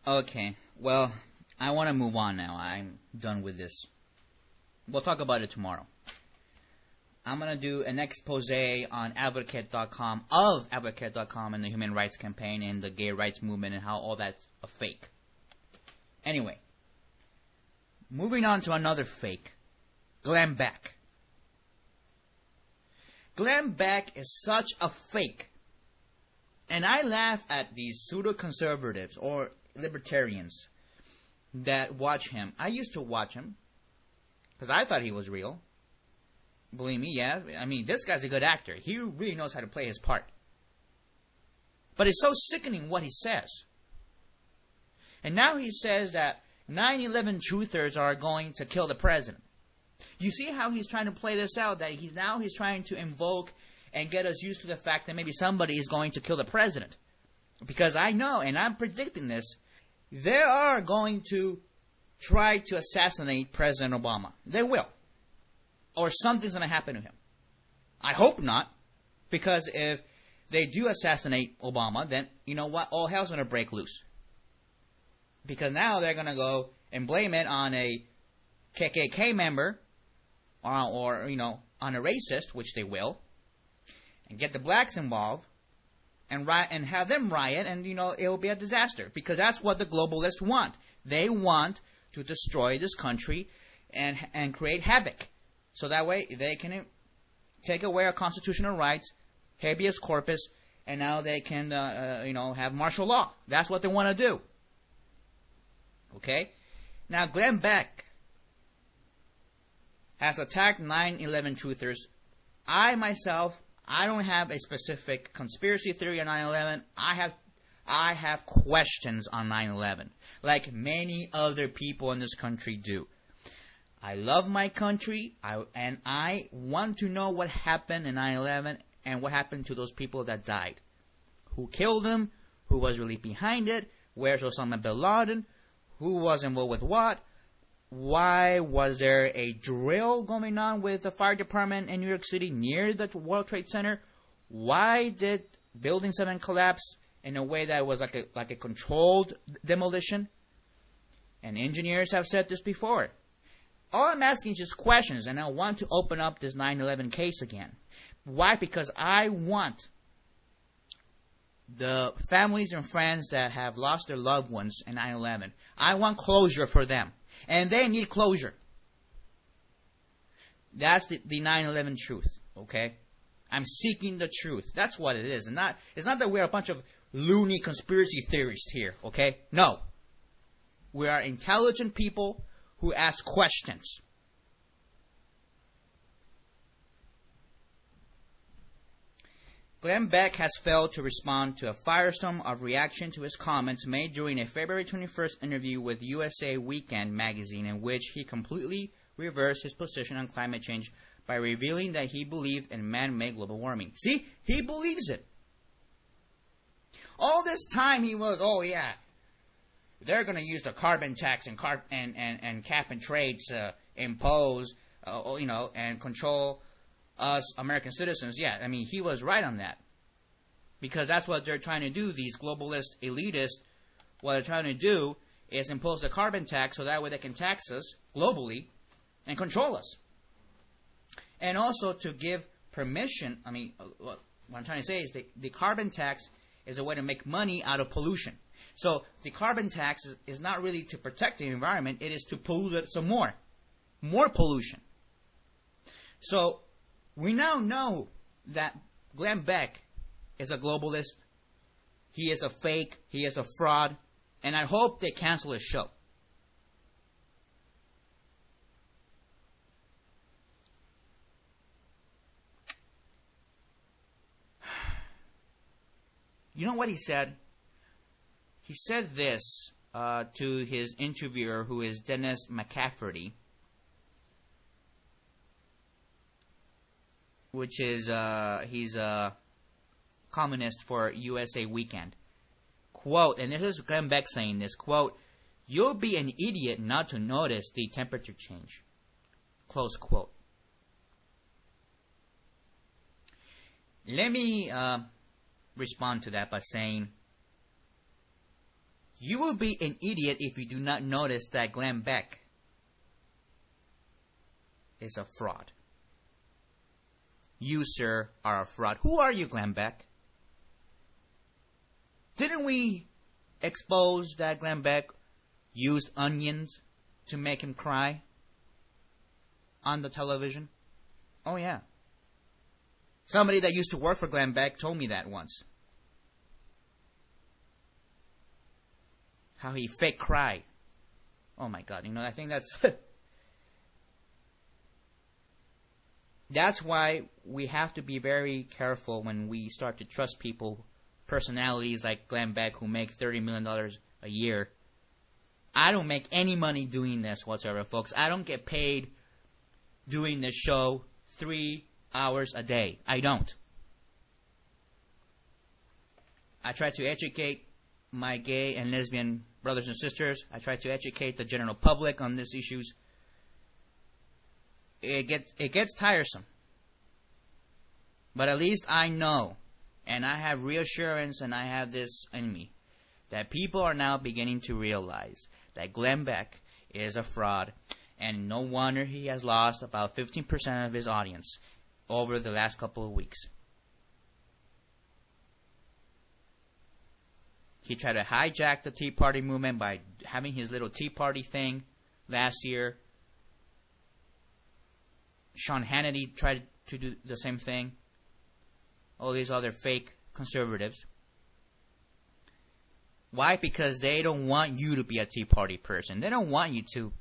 Okay, well, I want to move on now. I'm done with this. We'll talk about it tomorrow. I'm going to do an expose on advocate.com, of advocate.com and the human rights campaign and the gay rights movement and how all that's a fake. Anyway, moving on to another fake, Glenn Beck. Glenn Beck is such a fake. And I laugh at these pseudo-conservatives or libertarians that watch him. I used to watch him because I thought he was real. Believe me, yeah. I mean, this guy's a good actor. He really knows how to play his part. But it's so sickening what he says. And now he says that 9/11 truthers are going to kill the president. You see how he's trying to play this out, that he's trying to invoke and get us used to the fact that maybe somebody is going to kill the president. Because I know, and I'm predicting this, they are going to try to assassinate President Obama. They will. Or something's going to happen to him. I hope not, because if they do assassinate Obama, then, you know what, all hell's going to break loose. Because now they're going to go and blame it on a KKK member, or you know, on a racist, which they will, and get the blacks involved, and have them riot, and you know, it will be a disaster. Because that's what the globalists want. They want to destroy this country and create havoc. So that way they can take away our constitutional rights, habeas corpus, and now they can, you know, have martial law. That's what they want to do. Okay? Now, Glenn Beck has attacked 9/11 truthers. I don't have a specific conspiracy theory on 9/11. I have questions on 9/11, like many other people in this country do. I love my country, and I want to know what happened in 9/11 and what happened to those people that died. Who killed them? Who was really behind it? Where's Osama bin Laden? Who was involved with what? Why was there a drill going on with the fire department in New York City near the World Trade Center? Why did Building 7 collapse in a way that was like a controlled demolition? And engineers have said this before. All I'm asking is just questions, and I want to open up this 9/11 case again. Why? Because I want the families and friends that have lost their loved ones in 9/11. I want closure for them. And they need closure. That's the 9/11 truth, okay? I'm seeking the truth. That's what it is. And it's not that we're a bunch of loony conspiracy theorists here, okay? No. We are intelligent people who ask questions. Glenn Beck has failed to respond to a firestorm of reaction to his comments made during a February 21st interview with USA Weekend magazine, in which he completely reversed his position on climate change by revealing that he believed in man-made global warming. See? He believes it. All this time he was, oh yeah, they're going to use the carbon tax and cap and trade to impose, and control us American citizens. Yeah, I mean, he was right on that. Because that's what they're trying to do, these globalist elitists. What they're trying to do is impose the carbon tax so that way they can tax us globally and control us. And also to give permission, I mean, what I'm trying to say is the carbon tax is a way to make money out of pollution. So the carbon tax is not really to protect the environment, it is to pollute it some more. More pollution. So we now know that Glenn Beck is a globalist. He is a fake. He is a fraud. And I hope they cancel his show. You know what he said? He said this to his interviewer, who is Dennis McCafferty, which is, he's a columnist for USA Weekend. Quote, and this is Glenn Beck saying this, quote, "You'll be an idiot not to notice the temperature change." Close quote. Let me respond to that by saying, You will be an idiot if you do not notice that Glenn Beck is a fraud. You, sir, are a fraud. Who are you, Glenn Beck? Didn't we expose that Glenn Beck used onions to make him cry on the television? Oh, yeah. Somebody that used to work for Glenn Beck told me that once. How he fake cried. Oh my God, I think that's... That's why we have to be very careful when we start to trust people, personalities like Glenn Beck who make $30 million a year. I don't make any money doing this whatsoever, folks. I don't get paid doing this show 3 hours a day. I don't. I try to educate my gay and lesbian brothers and sisters. I try to educate the general public on these issues. It gets tiresome. But at least I know, and I have reassurance, and I have this in me, that people are now beginning to realize that Glenn Beck is a fraud, and no wonder he has lost about 15% of his audience over the last couple of weeks. He tried to hijack the Tea Party movement by having his little Tea Party thing last year. Sean Hannity tried to do the same thing. All these other fake conservatives. Why? Because they don't want you to be a Tea Party person. They don't want you to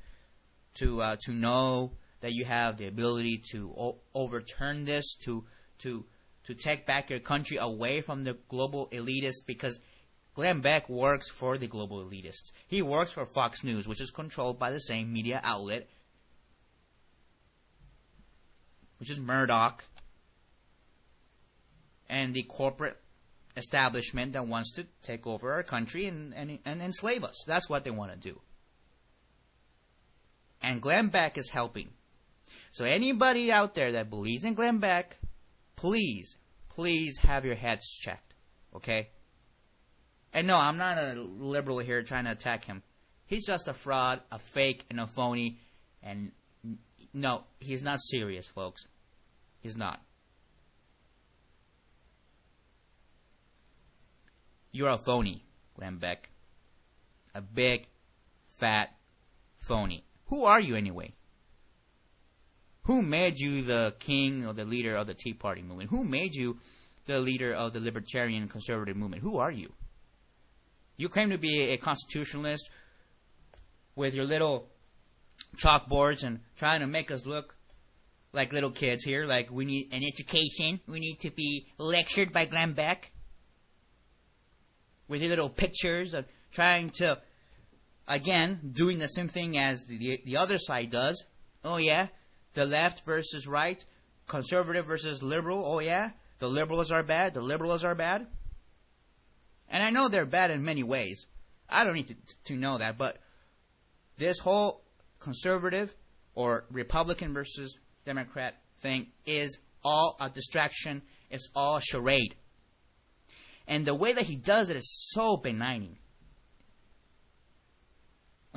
know that you have the ability to overturn this, to take back your country away from the global elitists, because Glenn Beck works for the global elitists. He works for Fox News, which is controlled by the same media outlet, which is Murdoch, and the corporate establishment that wants to take over our country and enslave us. That's what they want to do. And Glenn Beck is helping. So anybody out there that believes in Glenn Beck, please have your heads checked. Okay? And no, I'm not a liberal here trying to attack him. He's just a fraud, a fake, and a phony. And no, he's not serious, folks. He's not. You're a phony, Glenn Beck. A big, fat phony. Who are you anyway? Who made you the king or the leader of the Tea Party movement? Who made you the leader of the libertarian conservative movement? Who are you? You claim to be a constitutionalist with your little chalkboards and trying to make us look like little kids here, like we need an education, we need to be lectured by Glenn Beck. With your little pictures of trying to, again, doing the same thing as the other side does. Oh yeah, the left versus right, conservative versus liberal. Oh yeah, the liberals are bad, the liberals are bad. And I know they're bad in many ways. I don't need to know that, but this whole conservative or Republican versus Democrat thing is all a distraction. It's all a charade. And the way that he does it is so benign.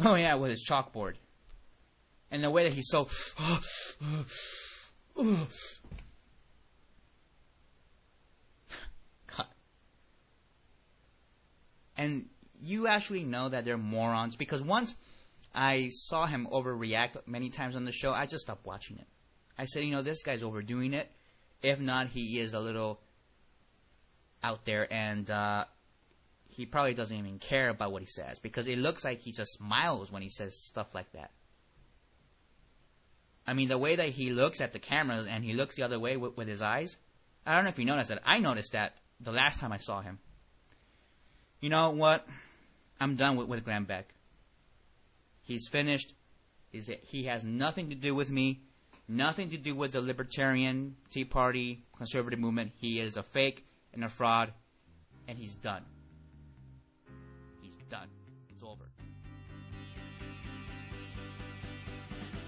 Oh yeah, with his chalkboard. And the way that he's so... God. And you actually know that they're morons, because once I saw him overreact many times on the show, I just stopped watching it. I said, this guy's overdoing it. If not, he is a little out there, and he probably doesn't even care about what he says, because it looks like he just smiles when he says stuff like that. I mean, the way that he looks at the cameras and he looks the other way with his eyes, I don't know if you noticed that. I noticed that the last time I saw him. You know what? I'm done with Glenn Beck. He's finished. He has nothing to do with me, nothing to do with the libertarian, Tea Party, conservative movement. He is a fake and a fraud, and he's done. He's done.